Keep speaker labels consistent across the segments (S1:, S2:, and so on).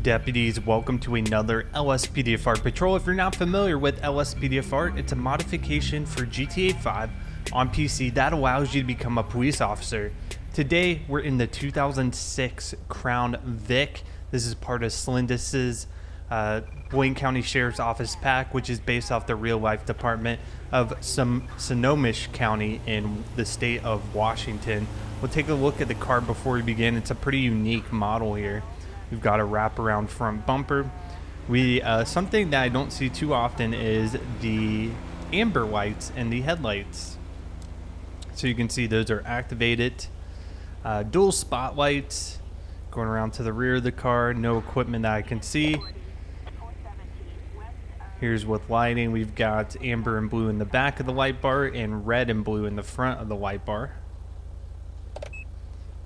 S1: deputies? Welcome to another LSPDFR patrol. If you're not familiar with LSPDFR, it's a modification for GTA 5 on PC that allows you to become a police officer. Today, we're in the 2006 Crown Vic. This is part of Slindis's Wayne County Sheriff's Office pack, which is based off the real-life department of Sonoma County in the state of Washington. We'll take a look at the car before we begin. It's a pretty unique model here. We've got a wraparound front bumper. Something that I don't see too often is the amber lights and the headlights. So you can see those are activated. Dual spotlights going around to the rear of the car. No equipment that I can see. Here's with lighting. We've got amber and blue in the back of the light bar and red and blue in the front of the light bar.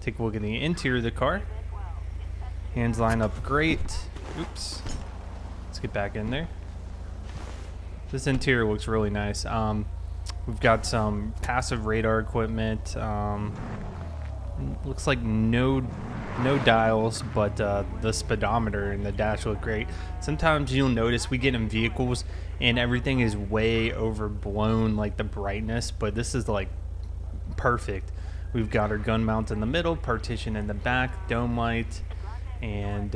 S1: Take a look at the interior of the car. Hands line up great. Oops. Let's get back in there. This interior looks really nice. We've got some passive radar equipment. Looks like no dials, but the speedometer and the dash look great. Sometimes you'll notice we get in vehicles and everything is way overblown, like the brightness, but this is like perfect. We've got our gun mount in the middle, partition in the back, dome light, and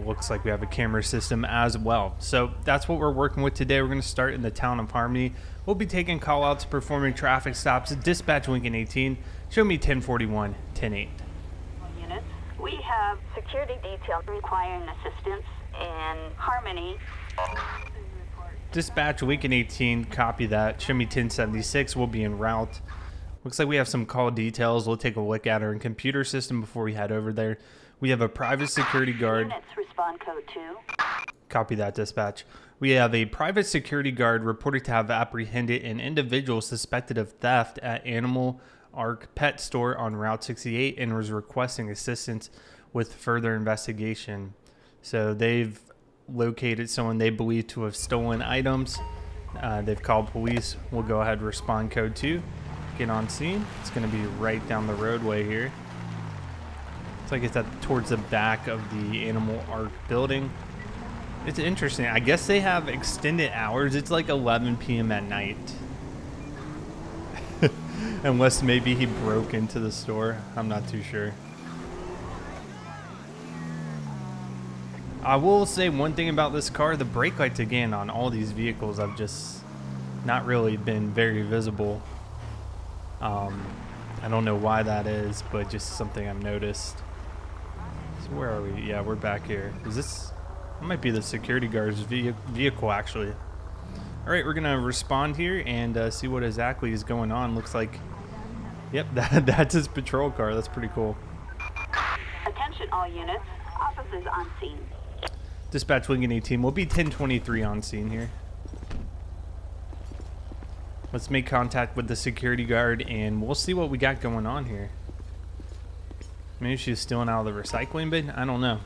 S1: looks like we have a camera system as well. So that's what we're working with today. We're going to start in the town of Harmony. We'll be taking call outs, performing traffic stops. Dispatch Lincoln 18, show me 1041 108.
S2: Units, we have security detail requiring assistance in Harmony.
S1: Dispatch Lincoln 18, copy that. Show me 1076. We'll be en route. Looks like we have some call details. We'll take a look at our computer system before we head over there. We have a private security guard.
S2: Units respond code 2.
S1: Copy that, dispatch. We have a private security guard reported to have apprehended an individual suspected of theft at Animal Arc Pet Store on Route 68 and was requesting assistance with further investigation. So they've located someone they believe to have stolen items. They've called police. We'll go ahead and respond code 2. Get on scene. It's going to be right down the roadway here. It's like it's towards the back of the Animal Arc building. It's interesting. I guess they have extended hours. It's like 11 p.m. at night. Unless maybe he broke into the store. I'm not too sure. I will say one thing about this car. The brake lights, again, on all these vehicles have just not really been very visible. I don't know why that is, but just something I've noticed. So where are we? Yeah, we're back here. Is this? That might be the security guard's vehicle, actually. All right, we're gonna respond here and see what exactly is going on. Looks like, yep, that's his patrol car. That's pretty cool.
S2: Attention all units. Officers on scene.
S1: Dispatch Lincoln 18. We'll be 1023 on scene here. Let's make contact with the security guard and we'll see what we got going on here. Maybe she's stealing out of the recycling bin? I don't know.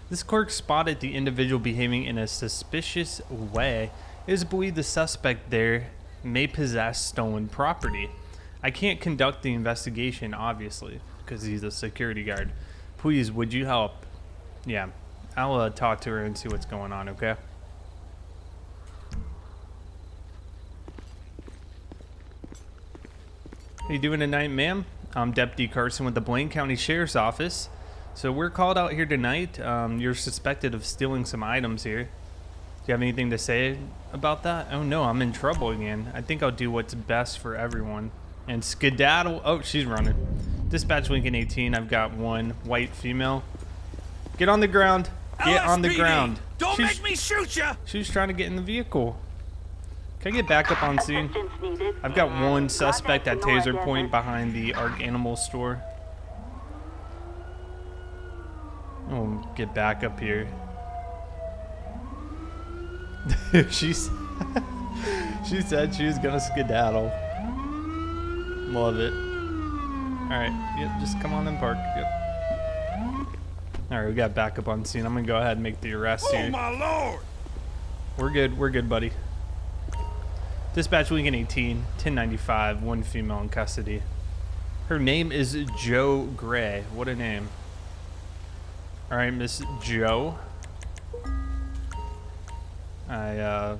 S1: This clerk spotted the individual behaving in a suspicious way. It is believed the suspect there may possess stolen property. I can't conduct the investigation, obviously, because he's a security guard. Please, would you help? Yeah, I'll talk to her and see what's going on, okay? How you doing tonight, ma'am? I'm Deputy Carson with the Wayne County Sheriff's Office. So we're called out here tonight. You're suspected of stealing some items here. Do you have anything to say about that? Oh no, I'm in trouble again. I think I'll do what's best for everyone. And skedaddle. Oh, she's running. Dispatch Lincoln 18. I've got one white female. Get on the ground. Get on the ground.
S3: Don't make me shoot ya!
S1: She's trying to get in the vehicle. Can I get back up on scene? I've got one suspect at Taser Point behind the Arc Animal store. I'll get back up here. she said she was gonna skedaddle. Love it. Alright, yep, just come on and park. Yep. Alright, we got backup on scene. I'm gonna go ahead and make the arrest here.
S3: Oh my lord!
S1: We're good, buddy. Dispatch Lincoln 18, 1095, one female in custody. Her name is Joe Gray. What a name. All right, Miss Joe. I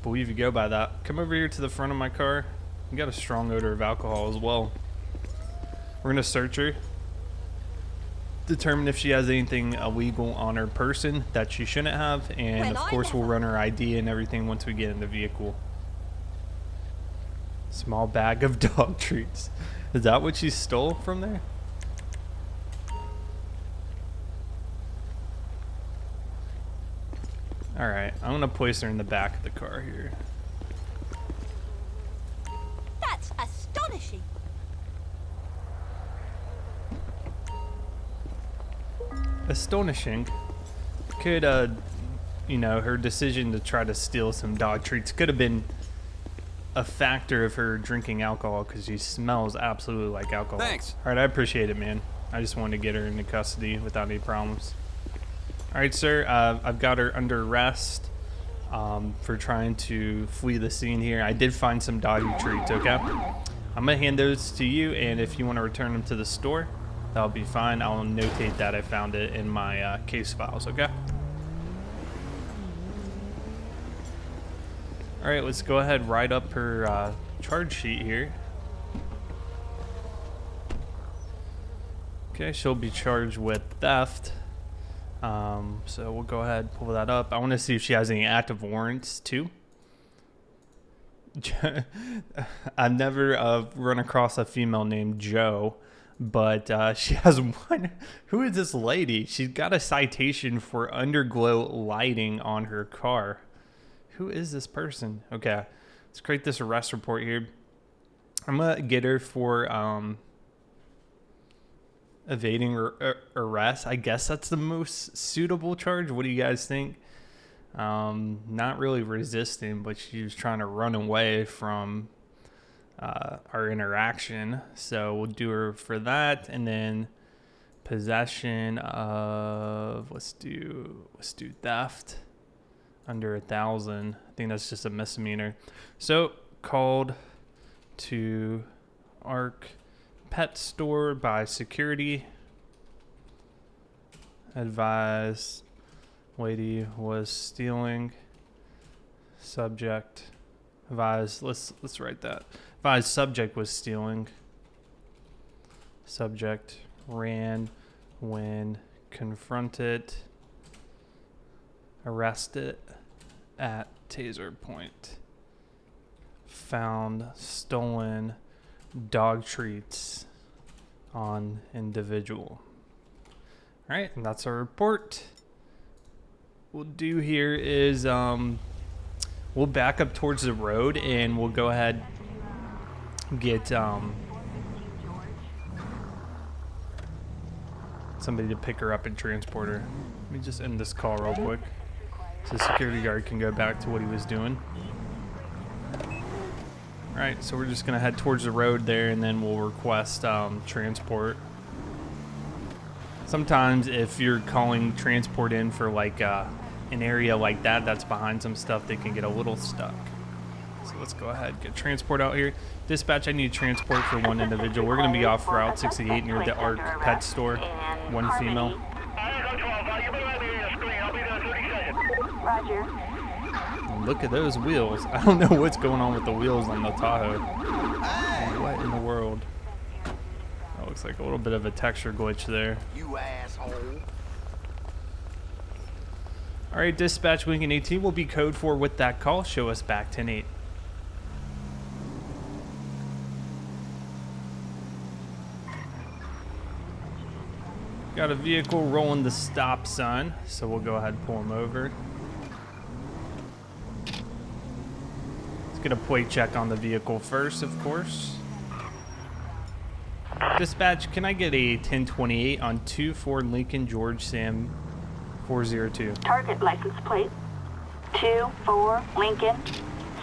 S1: believe you go by that. Come over here to the front of my car. You got a strong odor of alcohol as well. We're gonna search her, determine if she has anything illegal on her person that she shouldn't have, and of course we'll run her ID and everything once we get in the vehicle. Small bag of dog treats. Is that what she stole from there? Alright, I'm gonna place her in the back of the car here.
S3: That's astonishing.
S1: Astonishing. Could, you know, her decision to try to steal some dog treats could have been a factor of her drinking alcohol, because she smells absolutely like alcohol.
S4: Thanks.
S1: Alright, I appreciate it, man. I just wanted to get her into custody without any problems. Alright, sir, I've got her under arrest for trying to flee the scene here. I did find some doggy treats, okay? I'm going to hand those to you, and if you want to return them to the store, that'll be fine. I'll notate that I found it in my case files, okay? Alright, let's go ahead, write up her charge sheet here. Okay, she'll be charged with theft. So we'll go ahead and pull that up. I want to see if she has any active warrants too. I've never run across a female named Joe, but she has one. Who is this lady? She's got a citation for underglow lighting on her car. Who is this person? Okay, let's create this arrest report here. I'm gonna get her for evading arrest. I guess that's the most suitable charge. What do you guys think? Not really resisting, but she was trying to run away from our interaction. So we'll do her for that, and then possession of let's do theft under 1,000. I think that's just a misdemeanor. So called to Arc Pet Store by security. Advised lady was stealing. Subject advised. Let's write that. Advised subject was stealing. Subject ran when confronted. Arrested at taser point. Found stolen dog treats on individual. All right, and that's our report. What we'll do here is we'll back up towards the road, and we'll go ahead and get somebody to pick her up and transport her. Let me just end this call real quick so the security guard can go back to what he was doing. Alright, so we're just going to head towards the road there, and then we'll request transport. Sometimes if you're calling transport in for like an area like that that's behind some stuff, they can get a little stuck. So let's go ahead and get transport out here. Dispatch, I need transport for one individual. We're going to be off Route 68 near the Arc Pet Store. One female.
S2: Roger.
S1: Look at those wheels. I don't know what's going on with the wheels on the Tahoe. What in the world? That looks like a little bit of a texture glitch there.
S4: You asshole.
S1: Alright, dispatch, Lincoln 18 will be code 4 with that call. Show us back 10-8. Got a vehicle rolling the stop sign, so we'll go ahead and pull him over. Let's get a plate check on the vehicle first, of course. Dispatch, can I get a 1028 on 24 Lincoln George Sam 402?
S2: Target license plate 24 Lincoln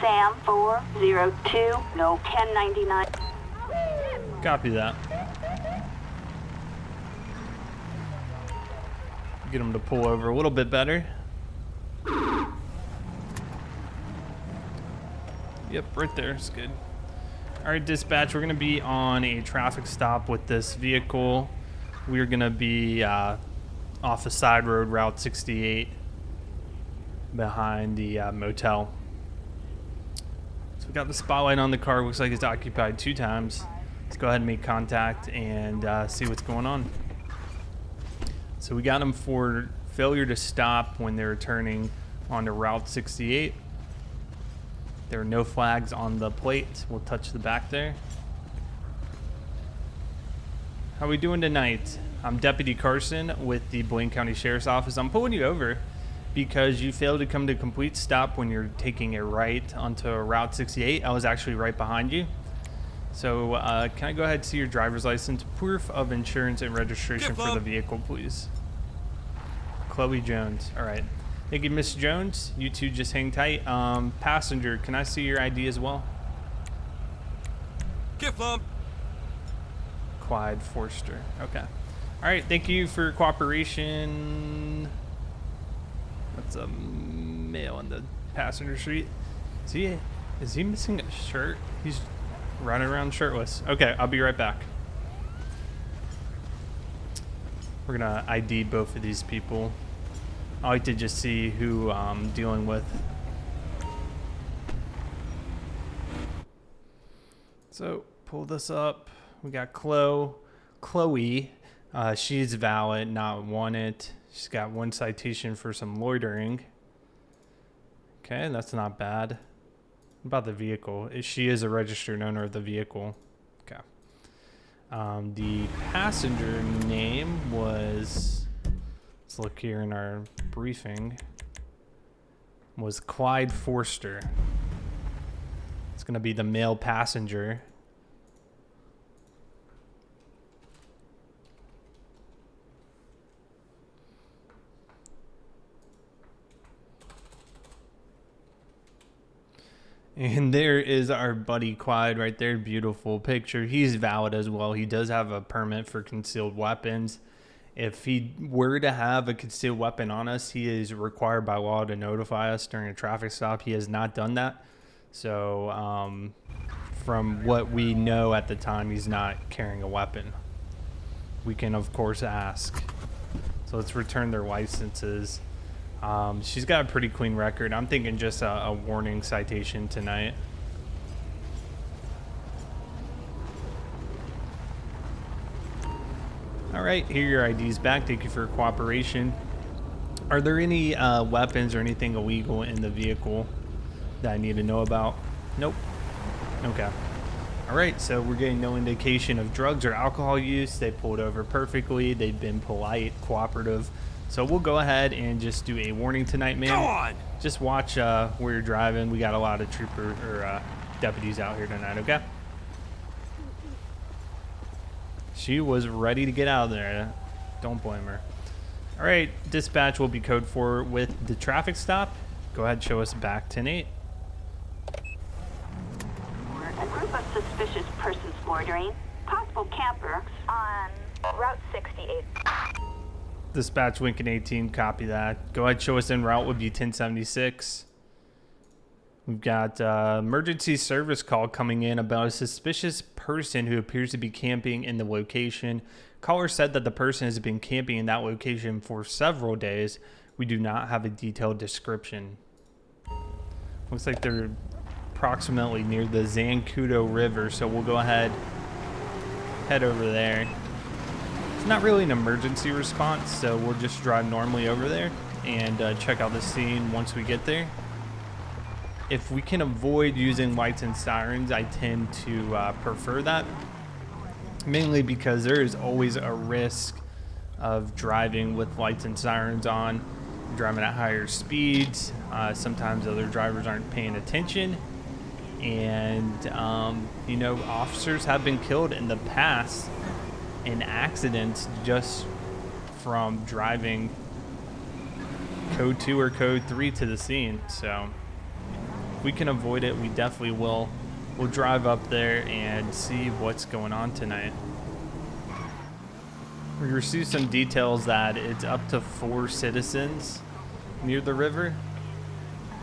S2: Sam 402. No 1099.
S1: Copy that. Get him to pull over a little bit better. Yep, right there. It's good. All right, dispatch, we're going to be on a traffic stop with this vehicle. We're going to be off the side road, Route 68. behind the motel. So we got the spotlight on the car. Looks like it's occupied 2 times. Let's go ahead and make contact and see what's going on. So we got them for failure to stop when they're turning onto Route 68. There are no flags on the plate. We'll touch the back there. How are we doing tonight? I'm Deputy Carson with the Blaine County Sheriff's Office. I'm pulling you over because you failed to come to a complete stop when you're taking a right onto Route 68. I was actually right behind you. So can I go ahead and see your driver's license, proof of insurance, and registration for the vehicle, please? Chloe Jones. All right. Thank you, Miss Jones. You two just hang tight. Passenger, can I see your ID as well? Clyde Forster. Okay. All right. Thank you for your cooperation. That's a male in the passenger seat. Is he missing a shirt? He's running around shirtless. Okay, I'll be right back. We're gonna ID both of these people. I like to just see who I'm dealing with. So pull this up. We got Chloe. She's valid, not wanted. She's got 1 citation for some loitering. Okay, that's not bad. What about the vehicle? She is a registered owner of the vehicle. Okay. The passenger name was, let's look here in our briefing, was Clyde Forster. It's going to be the male passenger. And there is our buddy Clyde right there. Beautiful picture. He's valid as well. He does have a permit for concealed weapons. If he were to have a concealed weapon on us, he is required by law to notify us during a traffic stop. He has not done that. So from what we know at the time, he's not carrying a weapon. We can, of course, ask. So let's return their licenses. She's got a pretty clean record. I'm thinking just a warning citation tonight. All right, here are your IDs back. Thank you for your cooperation. Are there any weapons or anything illegal in the vehicle that I need to know about? Nope. Okay. All right, so we're getting no indication of drugs or alcohol use. They pulled over perfectly. They've been polite, cooperative. So we'll go ahead and just do a warning tonight, man. Go on. Just watch where you're driving. We got a lot of deputies out here tonight, okay? She was ready to get out of there. Don't blame her. All right, dispatch will be code 4 with the traffic stop. Go ahead and show us back 10-8.
S2: A group of suspicious persons loitering, possible camper on Route 68.
S1: Dispatch Lincoln 18, copy that. Go ahead, show us en route would be 1076. We've got emergency service call coming in about a suspicious person who appears to be camping in the location. Caller said that the person has been camping in that location for several days. We do not have a detailed description. Looks like they're approximately near the Zancudo River, so we'll go ahead, head over there. It's not really an emergency response, so we'll just drive normally over there and check out the scene once we get there. If we can avoid using lights and sirens, I tend to prefer that, mainly because there is always a risk of driving with lights and sirens on, driving at higher speeds. Sometimes other drivers aren't paying attention, and you know, officers have been killed in the past in accidents just from driving code 2 or code 3 to the scene. So if we can avoid it, we definitely will. We'll drive up there and see what's going on tonight. We received some details that it's up to 4 citizens near the river,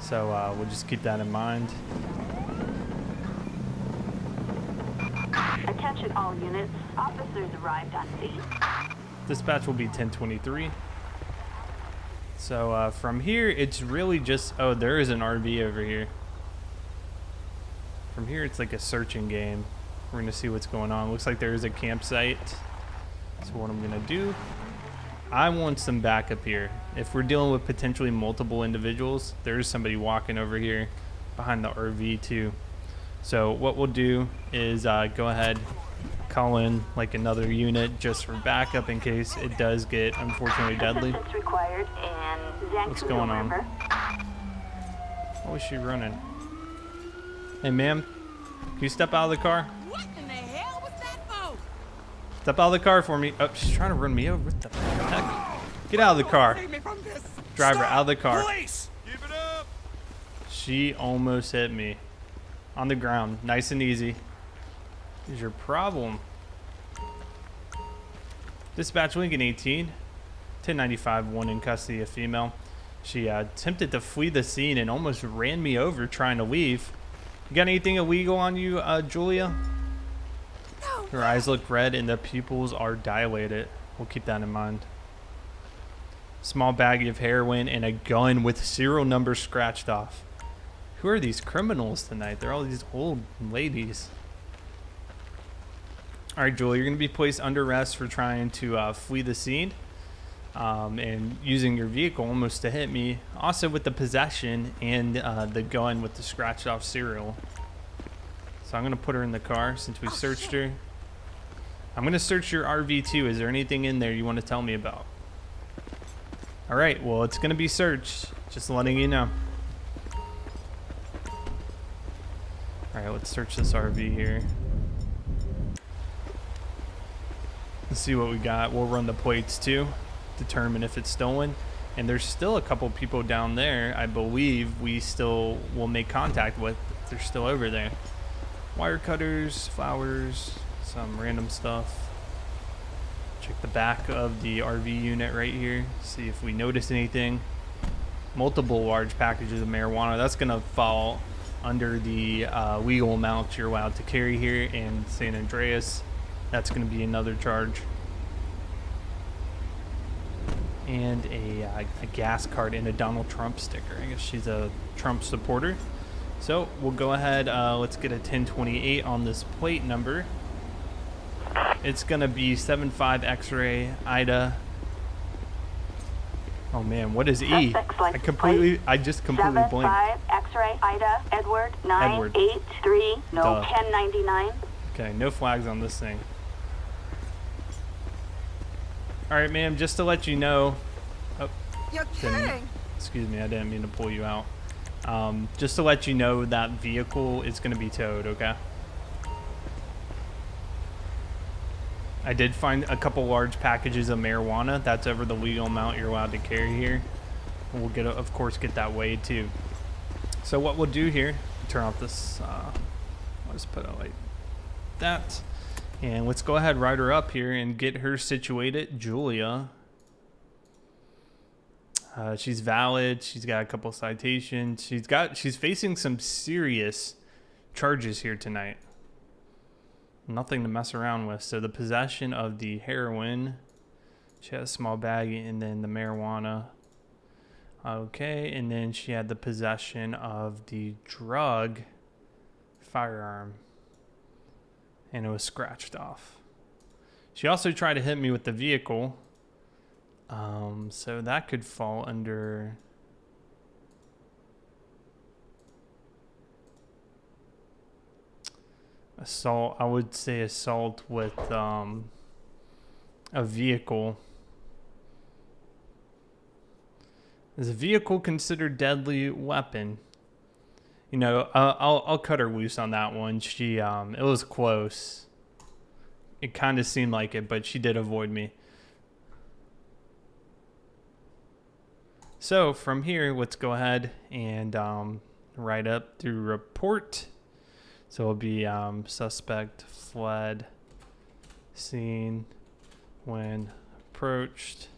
S1: so we'll just keep that in mind.
S2: Attention all units. Officers arrived on scene.
S1: Dispatch will be 1023. So from here, it's really just, oh, there is an RV over here. From here, it's like a searching game. We're gonna see what's going on. Looks like there is a campsite. So what I'm gonna do, I want some backup here. If we're dealing with potentially multiple individuals, there's somebody walking over here behind the RV too. So what we'll do is go ahead, call in like another unit just for backup in case it does get unfortunately deadly.
S2: Assistance required in
S1: What's going on?
S2: River.
S1: Oh, is she running? Hey ma'am, can you step out of the car?
S3: What in the hell was that for?
S1: Step out of the car for me. Oh, she's trying to run me over. What the heck? Get out of the car.
S3: Save me from this.
S1: Driver, out of the car.
S3: Police! Give it up!
S1: She almost hit me. On the ground, nice and easy. Is your problem? Dispatch Lincoln 18, 1095, one in custody, a female. She attempted to flee the scene and almost ran me over trying to leave. You got anything illegal on you, Julia?
S3: No.
S1: Her eyes look red and the pupils are dilated. We'll keep that in mind. Small baggie of heroin and a gun with serial number scratched off. Who are these criminals tonight? They're all these old ladies. All right, Julia, you're going to be placed under arrest for trying to flee the scene and using your vehicle almost to hit me. Also with the possession and the gun with the scratched off serial. So I'm going to put her in the car since we searched her. I'm going to search your RV too. Is there anything in there you want to tell me about? All right, well, it's going to be searched. Just letting you know. All right, let's search this RV here. Let's see what we got. We'll run the plates too, determine if it's stolen. And there's still a couple people down there I believe we still will make contact with if they're still over there. Wire cutters, flowers, some random stuff. Check the back of the RV unit right here, see if we notice anything. Multiple large packages of marijuana. That's gonna fall under the legal amounts you're allowed to carry here in San Andreas. That's going to be another charge. And a gas card and a Donald Trump sticker. I guess she's a Trump supporter. So we'll go ahead, let's get a 1028 on this plate number. It's going to be 75 X-ray Ida. Oh man, what is E? I just completely blanked.
S2: 75 X-ray Ida Edward 983 no
S1: Duh.
S2: 1099.
S1: Okay, no flags on this thing. All right, ma'am, just to let you know. Oh,
S3: You're kidding.
S1: excuse me, I didn't mean to pull you out. Just to let you know that vehicle is going to be towed, okay? I did find a couple large packages of marijuana. That's over the legal amount you're allowed to carry here. We'll get, of course, get that weighed too. So what we'll do here, turn off this. I'll just put it like that, and let's go ahead, ride her up here, and get her situated. Julia. She's valid. She's got a couple citations. She's facing some serious charges here tonight. Nothing to mess around with. So the possession of the heroin, she had a small bag, and then the marijuana. Okay, and then she had the possession of the drug firearm, and it was scratched off. She also tried to hit me with the vehicle, so that could fall under assault. I would say assault with a vehicle. Is a vehicle considered deadly weapon? You know, I'll cut her loose on that one. She it was close. It kind of seemed like it, but she did avoid me. So from here, let's go ahead and write up through report. So it'll be suspect fled scene when approached.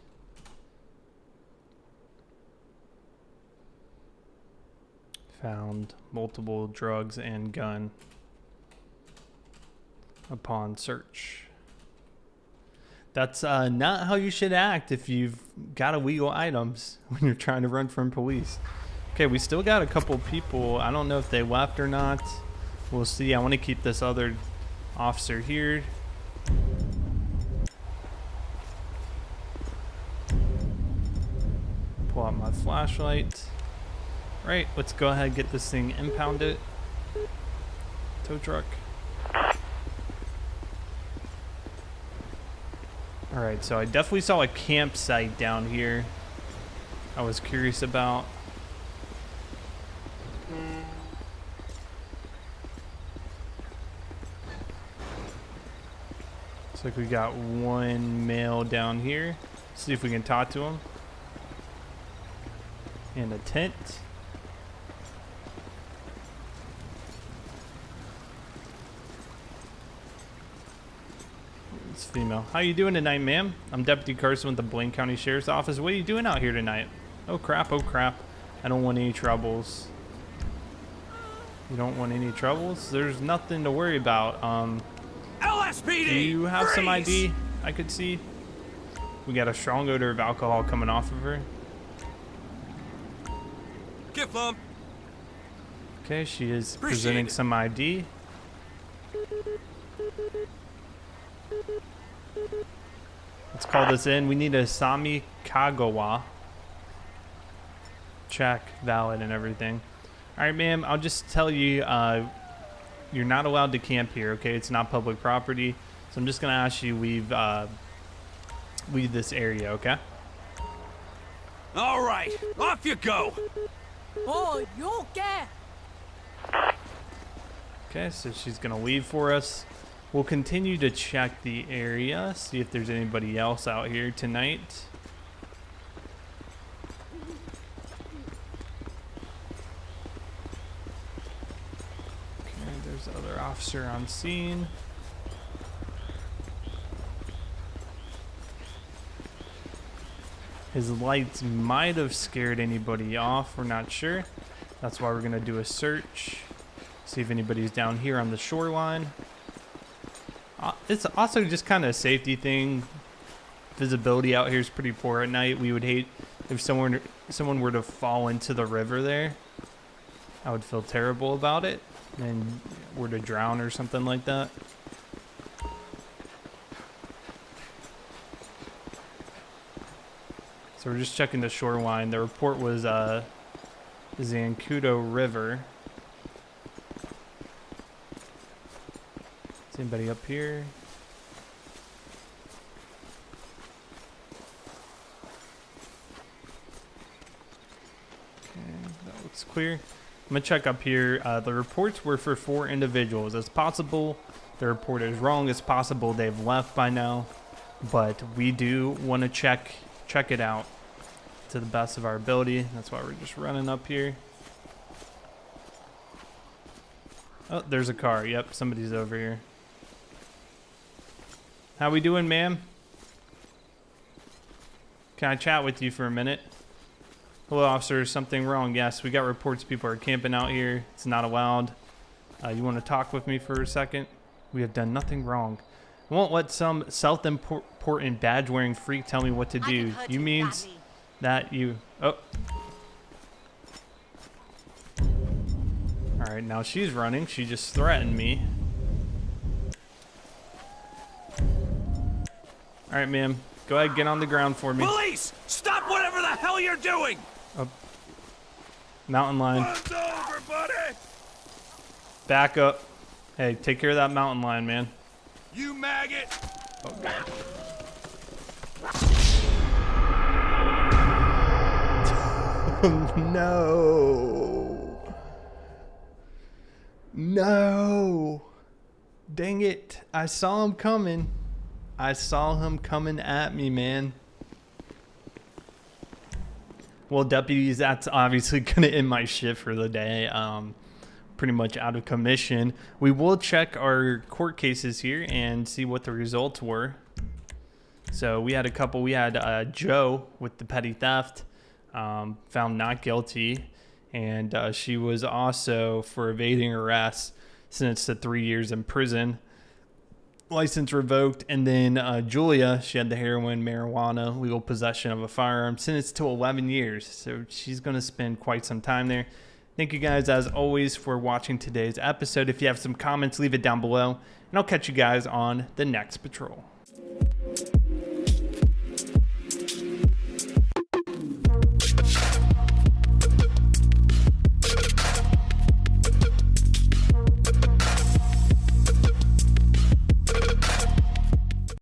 S1: Found multiple drugs and gun upon search. That's not how you should act if you've got illegal items when you're trying to run from police. Okay, we still got a couple people. I don't know if they left or not. We'll see. I want to keep this other officer here. Pull out my flashlight. Right, let's go ahead and get this thing impounded. Tow truck. Alright, so I definitely saw a campsite down here I was curious about. Looks like we got one male down here. See if we can talk to him. And a tent. It's female. How you doing tonight, ma'am? I'm Deputy Carson with the Blaine County Sheriff's Office. What are you doing out here tonight? Oh crap, oh crap. I don't want any troubles. You don't want any troubles? There's nothing to worry about.
S3: LSPD!
S1: Do you have some
S3: freeze!
S1: ID I could see? We got a strong odor of alcohol coming off of her.
S3: Gift lump.
S1: Okay, she is
S3: Appreciate
S1: presenting
S3: it.
S1: some ID. Let's call this in. We need a Sami Kagawa. Check, valid, and everything. All right, ma'am. I'll just tell you, you're not allowed to camp here. Okay, it's not public property. So I'm just gonna ask you leave this area. Okay.
S3: All right, off you go.
S4: Oh, you get.
S1: Okay, so she's gonna leave for us. We'll continue to check the area, see if there's anybody else out here tonight. Okay, there's the other officer on scene. His lights might have scared anybody off, we're not sure. That's why we're gonna do a search. See if anybody's down here on the shoreline. It's also just kind of a safety thing. Visibility out here is pretty poor at night. We would hate if someone were to fall into the river there. I would feel terrible about it and were to drown or something like that. So we're just checking the shoreline. The report was Zancudo River. Is anybody up here? Okay, that looks clear. I'm gonna check up here. The reports were for 4 individuals. It's possible the report is wrong. It's possible they've left by now, but we do want to check it out to the best of our ability. That's why we're just running up here. Oh, there's a car. Yep, somebody's over here. How we doing, ma'am? Can I chat with you for a minute? Hello, officer. Is something wrong? Yes, we got reports people are camping out here. It's not allowed. You want to talk with me for a second? We have done nothing wrong. I won't let some self-important badge-wearing freak tell me what to do. You means that you... Oh. Alright, now she's running. She just threatened me. Alright, ma'am. Go ahead, get on the ground for me.
S3: Police! Stop whatever the hell you're doing!
S1: Mountain lion.
S3: One's over, buddy!
S1: Back up. Hey, take care of that mountain lion, man.
S3: You maggot!
S1: No. No. Dang it. I saw him coming. I saw him coming at me, man. Well, deputies, that's obviously going to end my shift for the day. Pretty much out of commission. We will check our court cases here and see what the results were. So we had a couple. We had Joe with the petty theft, found not guilty. And she was also, for evading arrest, sentenced to 3 years in prison. license revoked. And then Julia, she had the heroin, marijuana, legal possession of a firearm, sentenced to 11 years. So she's going to spend quite some time there. Thank you guys, as always, for watching today's episode. If you have some comments, leave it down below. And I'll catch you guys on the next patrol.